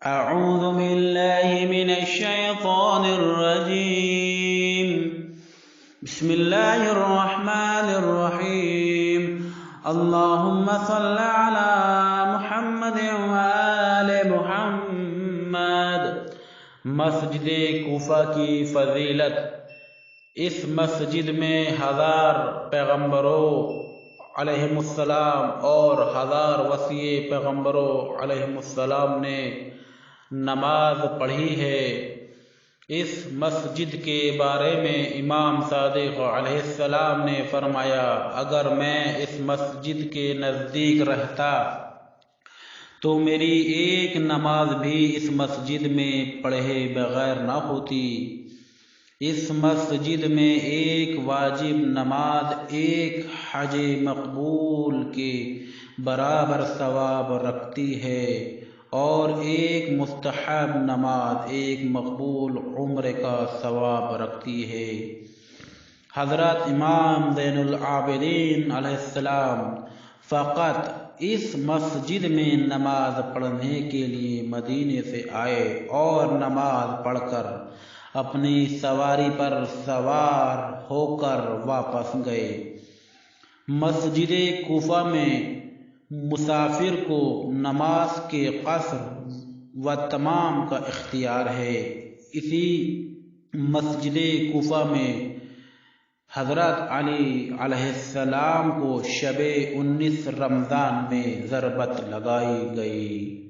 اعوذ باللہ من الشیطان الرجیم بسم اللہ الرحمن الرحیم اللہم صل علی محمد وآل محمد۔ مسجد کوفہ کی فضیلت۔ اس مسجد میں 1000 پیغمبروں علیہم السلام اور 1000 وصی پیغمبروں علیہم السلام نے نماز پڑھی ہے۔ اس مسجد کے بارے میں امام صادق علیہ السلام نے فرمایا، اگر میں اس مسجد کے نزدیک رہتا تو میری ایک نماز بھی اس مسجد میں پڑھے بغیر نہ ہوتی۔ اس مسجد میں ایک واجب نماز ایک حج مقبول کے برابر ثواب رکھتی ہے، اور ایک مستحب نماز ایک مقبول عمرے کا ثواب رکھتی ہے۔ حضرت امام زین العابدین علیہ السلام فقط اس مسجد میں نماز پڑھنے کے لیے مدینے سے آئے اور نماز پڑھ کر اپنی سواری پر سوار ہو کر واپس گئے۔ مسجد کوفہ میں مسافر کو نماز کے قصر و تمام کا اختیار ہے۔ اسی مسجد کوفہ میں حضرت علی علیہ السلام کو شب 19 رمضان میں ضربت لگائی گئی۔